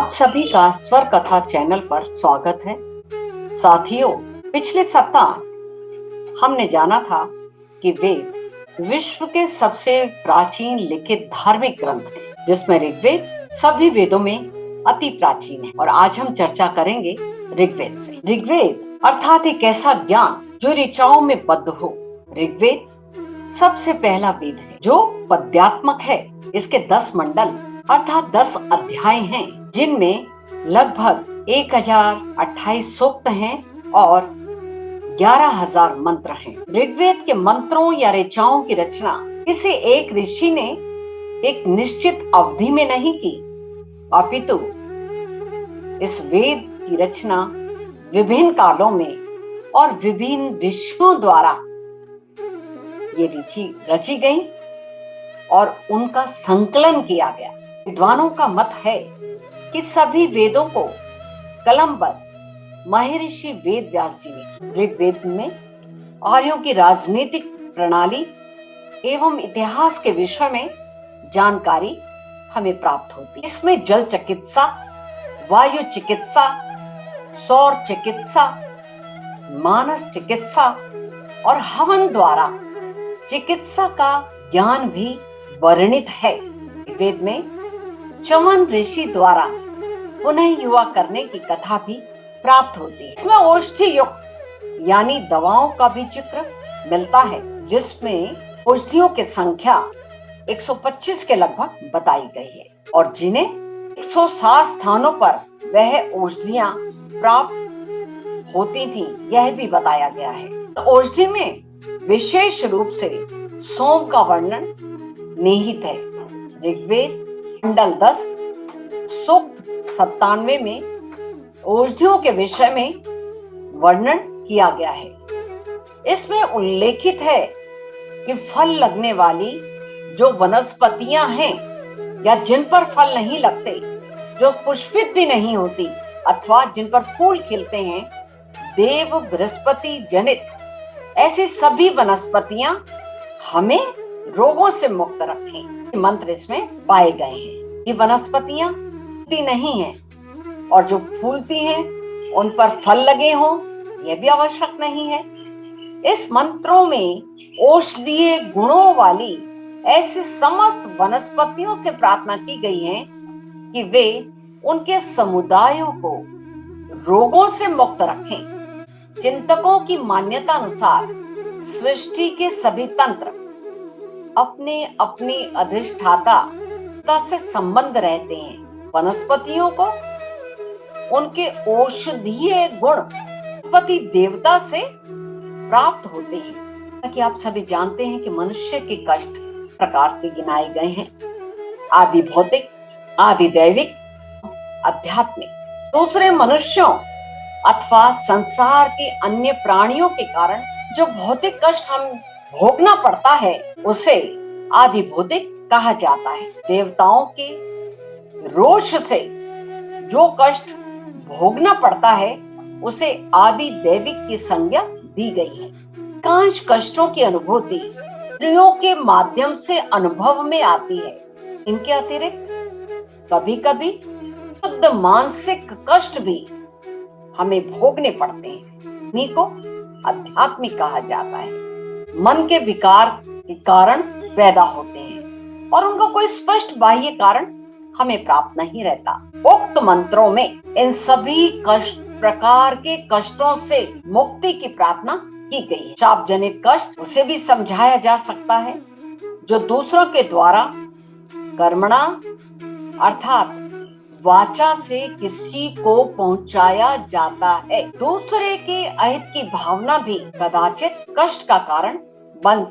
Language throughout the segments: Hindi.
आप सभी का स्वर कथा चैनल पर स्वागत है। साथियों, पिछले सप्ताह हमने जाना था कि वेद विश्व के सबसे प्राचीन लिखित धार्मिक ग्रंथ है, जिसमें ऋग्वेद सभी वेदों में अति प्राचीन है। और आज हम चर्चा करेंगे ऋग्वेद से। ऋग्वेद अर्थात एक ऐसा ज्ञान जो ऋचाओं में बद्ध हो। ऋग्वेद सबसे पहला वेद है जो पद्यात्मक है। इसके 10 मंडल अर्थात 10 अध्याय हैं, जिनमें लगभग 1028 सूक्त हैं और 11,000 मंत्र हैं। ऋग्वेद के मंत्रों या ऋचाओं की रचना किसी एक ऋषि ने एक निश्चित अवधि में नहीं की, अपितु इस वेद की रचना विभिन्न कालों में और विभिन्न ऋषियों द्वारा ये रची गई और उनका संकलन किया गया। विद्वानों का मत है कि सभी वेदों को कलमबद्ध महर्षि वेद व्यास जी ने। ऋग्वेद में आर्यों की राजनीतिक प्रणाली एवं इतिहास के विषय में जानकारी हमें प्राप्त होती है। इसमें जल चिकित्सा, वायु चिकित्सा, सौर चिकित्सा, मानस चिकित्सा और हवन द्वारा चिकित्सा का ज्ञान भी वर्णित है। वेद में चमन ऋषि द्वारा पुनः युवा करने की कथा भी प्राप्त होती है। इसमें औषधि युक्त यानी दवाओं का भी चित्र मिलता है, जिसमें औषधियों की संख्या 125 के लगभग बताई गई है और जिन्हें 160 स्थानों पर वह औषधियां प्राप्त होती थी, यह भी बताया गया है। औषधि में विशेष रूप से सोम का वर्णन निहित है। ऋग्वेद मंडल 10 सूक्त 97 में औषधियों के विषय में वर्णन किया गया है। इसमें उल्लेखित है कि फल लगने वाली जो वनस्पतियां हैं या जिन पर फल नहीं लगते, जो पुष्पित भी नहीं होती अथवा जिन पर फूल खिलते हैं, देव बृहस्पति जनित ऐसी सभी वनस्पतियां हमें रोगों से मुक्त रखें। मंत्र इसमें पाए गए हैं। ये वनस्पतियां नहीं हैं और जो फूलती हैं उन पर फल लगे हों, यह भी आवश्यक नहीं है। इस मंत्रों में औषधीय गुणों वाली ऐसी समस्त वनस्पतियों से प्रार्थना की गई है कि वे उनके समुदायों को रोगों से मुक्त रखें। चिंतकों की मान्यता अनुसार सृष्टि के सभी तंत्र अपने अपनी अधिष्ठाता से संबंध रहते हैं। वनस्पतियों को उनके औषधीय गुण वनस्पति देवता से प्राप्त होते हैं। कि आप सभी जानते हैं कि मनुष्य के कष्ट प्रकार से गिनाए गए हैं: आदि भौतिक, आदि दैविक, आध्यात्मिक। दूसरे मनुष्यों अथवा संसार के अन्य प्राणियों के कारण जो भौतिक कष्ट हम भोगना पड़ता है, उसे आदि भौतिक कहा जाता है। देवताओं के रोष से जो कष्ट भोगना पड़ता है, उसे आदि दैविक की संज्ञा दी गई है। कांच कष्टों की अनुभूति इंद्रियों के माध्यम से अनुभव में आती है। इनके अतिरिक्त कभी कभी शुद्ध मानसिक कष्ट भी हमें भोगने पड़ते हैं। इन्हीं को आध्यात्मिक कहा जाता है। मन के विकार के कारण पैदा होते हैं और उनका कोई स्पष्ट बाह्य कारण हमें प्राप्त नहीं रहता। उक्त मंत्रों में इन सभी प्रकार के कष्टों से मुक्ति की प्रार्थना की गई है। शाप जनित कष्ट उसे भी समझाया जा सकता है जो दूसरों के द्वारा कर्मणा अर्थात वाचा से किसी को पहुंचाया जाता है। दूसरे के अहित की भावना भी कदाचित कष्ट का कारण बन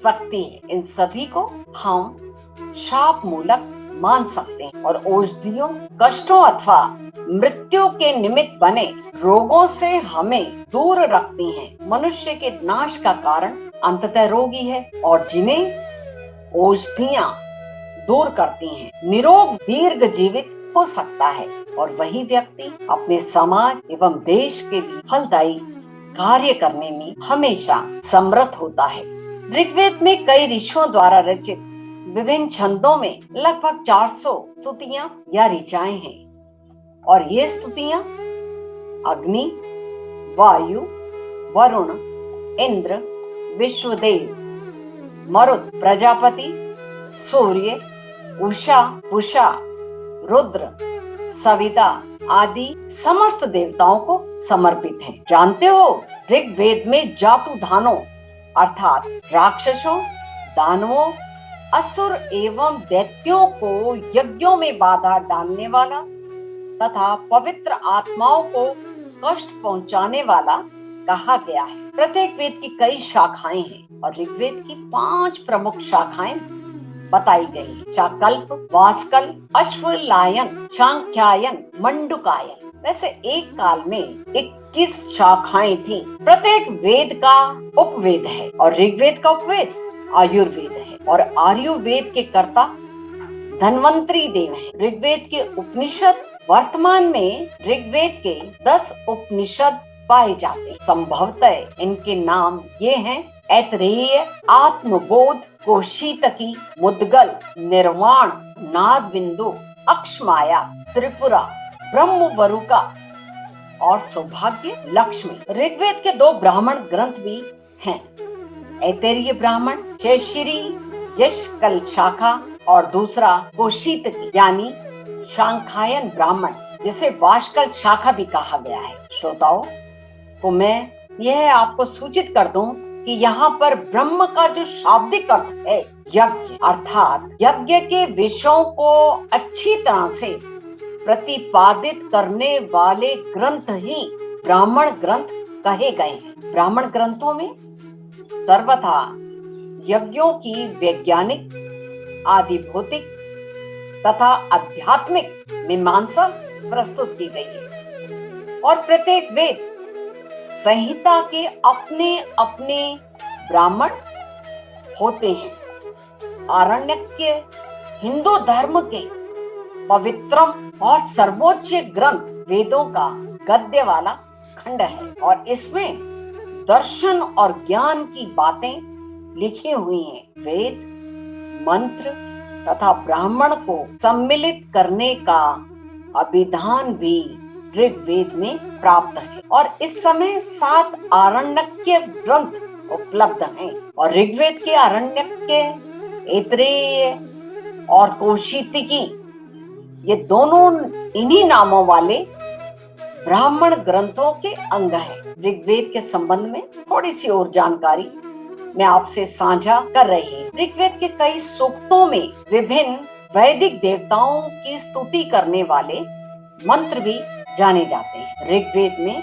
सकती है। इन सभी को हम शाप मूलक मान सकते हैं और औषधियों कष्टों अथवा मृत्यु के निमित्त बने रोगों से हमें दूर रखती हैं। मनुष्य के नाश का कारण अंततः रोगी है और जिन्हें औषधियां दूर करती हैं, निरोग दीर्घ जीवित हो सकता है और वही व्यक्ति अपने समाज एवं देश के लिए फलदायी कार्य करने में हमेशा समर्थ होता है। ऋग्वेद में कई ऋषियों द्वारा रचित विभिन्न छंदों में लगभग 400 स्तुतियां या ऋचाएं हैं। और ये स्तुतियां अग्नि, वायु, वरुण, इंद्र, विश्वदेव, मरुत, प्रजापति, सूर्य, उषा, पुषा, रुद्र, सविता आदि समस्त देवताओं को समर्पित है। जानते हो, ऋग्वेद में जातुधानों अर्थात राक्षसों, दानवों, असुर एवं दैत्यों को यज्ञों में बाधा डालने वाला तथा पवित्र आत्माओं को कष्ट पहुंचाने वाला कहा गया है। प्रत्येक वेद की कई शाखाएं हैं और ऋग्वेद की 5 प्रमुख शाखाएं बताई गई। शाकल्प, वासकल, अश्वलायन, सांख्यायन, मंडुकायन। वैसे एक काल में 21 शाखाएं थी। प्रत्येक वेद का उपवेद है और ऋग्वेद का उपवेद आयुर्वेद है और आयुर्वेद के कर्ता धन्वंतरी देव है। ऋग्वेद के उपनिषद, वर्तमान में ऋग्वेद के 10 उपनिषद पाए जाते हैं। संभवतः इनके नाम ये हैं: ऐतरेय, आत्मबोध, कौशीतकी, मुद्गल, निर्वाण, नाद बिंदु, अक्षमाया, त्रिपुरा, ब्रह्मवरुका और सौभाग्य लक्ष्मी। ऋग्वेद के 2 ब्राह्मण ग्रंथ भी हैं। ऐतरेय ब्राह्मण जयश्री यश कल शाखा और दूसरा कौशीतकी यानी सांख्यायन ब्राह्मण, जिसे वाशकल शाखा भी कहा गया है। श्रोताओं को मैं यह आपको सूचित कर दूं कि यहाँ पर ब्रह्म का जो शाब्दिक अर्थ है यज्ञ, अर्थात यज्ञ के विषयों को अच्छी तरह से प्रतिपादित करने वाले ग्रंथ ही ब्राह्मण ग्रंथ कहे गए हैं। ब्राह्मण ग्रंथों में सर्वथा यज्ञों की वैज्ञानिक, आदि भौतिक तथा आध्यात्मिक मीमांसा प्रस्तुत की गई है और प्रत्येक वेद संहिता के अपने अपने ब्राह्मण होते हैं। आरण्यक हिंदू धर्म के पवित्रम और सर्वोच्च ग्रंथ वेदों का गद्य वाला खंड है और इसमें दर्शन और ज्ञान की बातें लिखी हुई हैं। वेद, मंत्र तथा ब्राह्मण को सम्मिलित करने का अभिधान भी ऋग्वेद में प्राप्त है और इस समय 7 आरण्यक ग्रंथ उपलब्ध हैं और ऋग्वेद के आरण्यक, ऐतरेय और कौशीतकी ये दोनों इन्हीं नामों वाले ब्राह्मण ग्रंथों के अंग हैं। ऋग्वेद के संबंध में थोड़ी सी और जानकारी मैं आपसे साझा कर रही हूँ। ऋग्वेद के कई सूक्तों में विभिन्न वैदिक देवताओं की स्तुति करने वाले मंत्र भी जाने जाते हैं। ऋग्वेद में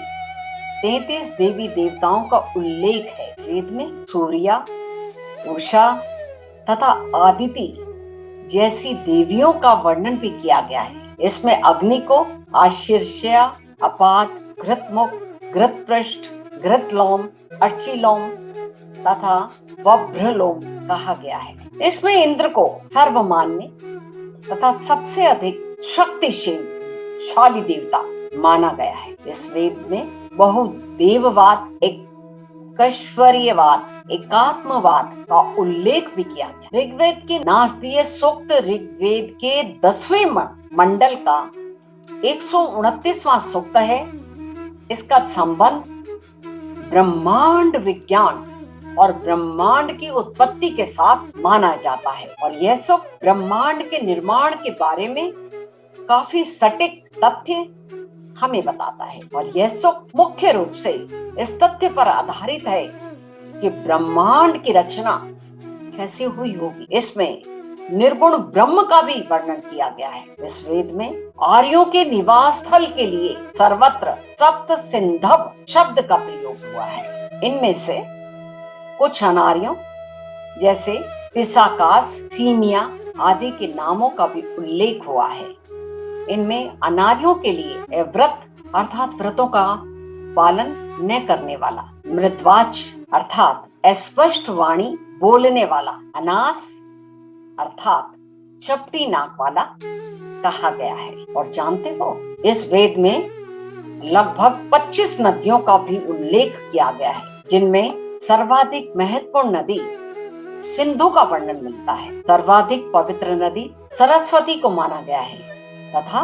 33 देवी देवताओं का उल्लेख है। वेद में सूर्या, उषा तथा आदिति जैसी देवियों का वर्णन भी किया गया है। इसमें अग्नि को आशीर्ष्या, अपात, घृतमुख, घृतपृष्ठ, घृतलोम, अर्चिलोम तथा वभ्रलोम कहा गया है। इसमें इंद्र को सर्वमान्य तथा सबसे अधिक शक्तिशाली देवता माना गया है। इस वेद में बहुदेववाद, एकश्वर्यवाद, एकात्मवाद का उल्लेख भी किया गया। ऋग्वेद के नासदीय सूक्त ऋग्वेद के 10वें मंडल का 129वां सूक्त है। इसका संबंध ब्रह्मांड विज्ञान और ब्रह्मांड की उत्पत्ति के साथ माना जाता है और यह सूक्त ब्रह्मांड के निर्माण के बारे में काफी सटीक तथ्य हमें बताता है और यह सूक्त मुख्य रूप से इस तथ्य पर आधारित है कि ब्रह्मांड की रचना कैसे हुई होगी। इसमें निर्गुण ब्रह्म का भी वर्णन किया गया है। इस वेद में आर्यों के निवास स्थल के लिए सर्वत्र सप्त सिंधव शब्द का प्रयोग हुआ है। इनमें से कुछ अनार्यों जैसे पिसाकास, सीनिया आदि के नामों का भी उल्लेख हुआ है। इनमें अनार्यों के लिए व्रत अर्थात व्रतों का पालन न करने वाला, मृद्वाच अर्थात अस्पष्ट वाणी बोलने वाला, अनास अर्थात चपटी नाक वाला कहा गया है। और जानते हो, इस वेद में लगभग 25 नदियों का भी उल्लेख किया गया है, जिनमें सर्वाधिक महत्वपूर्ण नदी सिंधु का वर्णन मिलता है। सर्वाधिक पवित्र नदी सरस्वती को माना गया है तथा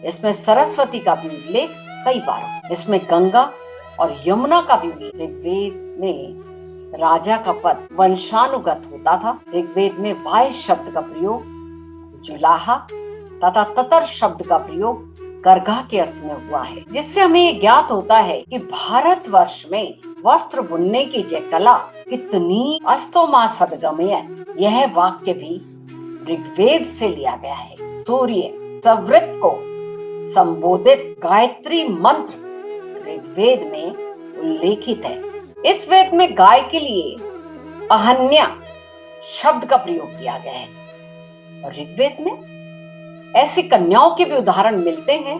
इसमें सरस्वती का भी उल्लेख कई बार। इसमें गंगा और यमुना का भी उल्लेख। ऋग्वेद में राजा का पद वंशानुगत होता था। ऋग्वेद में वाय शब्द का प्रयोग जुलाहा तथा ततर शब्द का प्रयोग करघा के अर्थ में हुआ है, जिससे हमें ये ज्ञात होता है कि भारतवर्ष में वस्त्र बुनने की जय कला कितनी अस्तो मां सदगमय, यह वाक्य भी ऋग्वेद से लिया गया है। सूर्य सवृत को संबोधित गायत्री मंत्र ऋग्वेद में उल्लेखित है। इस वेद में गाय के लिए अहन्या शब्द का प्रयोग किया गया है और ऋग्वेद में ऐसी कन्याओं के भी उदाहरण मिलते हैं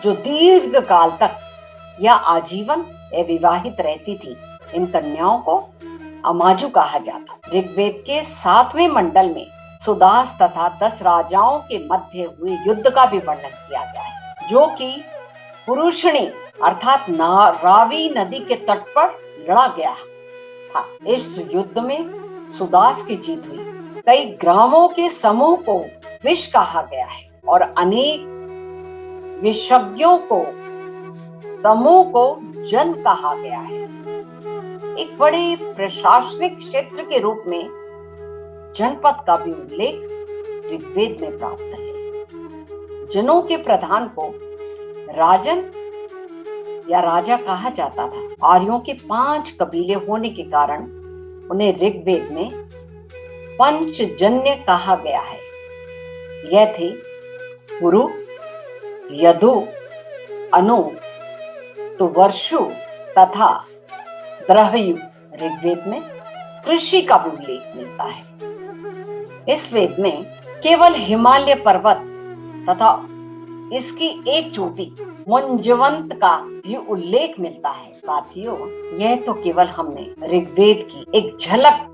जो दीर्घ काल तक या आजीवन अविवाहित रहती थी। इन कन्याओं को अमाजु कहा जाता। ऋग्वेद के 7वें मंडल में सुदास तथा 10 राजाओं के मध्य हुए युद्ध का भी वर्णन किया गया है, जो कि पुरुषणी अर्थात रावी नदी के तट पर लड़ा गया था। इस युद्ध में सुदास की जीत हुई। कई ग्रामों के समूह को विष कहा गया है और अनेक विशेषज्ञों को समूह को जन कहा गया है। एक बड़े प्रशासनिक क्षेत्र के रूप में जनपद का भी उल्लेख ऋग्वेद में प्राप्त है। जनों के प्रधान को राजन या राजा कहा जाता था। आर्यों के 5 कबीले होने के कारण उन्हें ऋग्वेद में पंचजन्य कहा गया है। यह थे पुरु, यदु, अनु, तुवर्षु तथा द्रहयु। ऋग्वेद में कृषि का भी उल्लेख मिलता है। इस वेद में केवल हिमालय पर्वत तथा इसकी एक चोटी मुंजवंत का भी उल्लेख मिलता है। साथियों, यह तो केवल हमने ऋग्वेद की एक झलक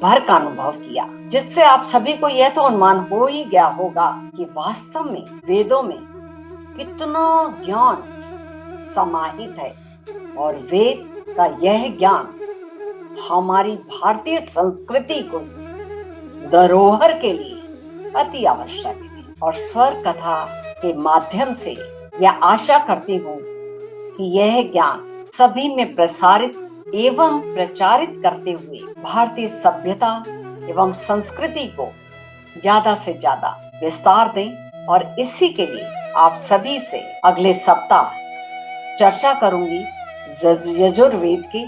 भर का अनुभव किया, जिससे आप सभी को यह तो अनुमान हो ही गया होगा कि वास्तव में वेदों में कितना ज्ञान समाहित है और वेद का यह ज्ञान हमारी भारतीय संस्कृति को धरोहर के लिए अति आवश्यक है। और स्वर कथा के माध्यम से यह आशा करती हूँ कि यह ज्ञान सभी में प्रसारित एवं प्रचारित करते हुए भारतीय सभ्यता एवं संस्कृति को ज्यादा से ज्यादा विस्तार दें। और इसी के लिए आप सभी से अगले सप्ताह चर्चा करूंगी यजुर्वेद के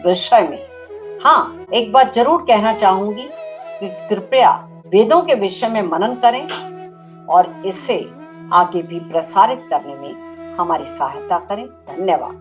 विषय में। हाँ, एक बात जरूर कहना चाहूंगी कि कृपया वेदों के विषय में मनन करें और इसे आगे भी प्रसारित करने में हमारी सहायता करें। धन्यवाद।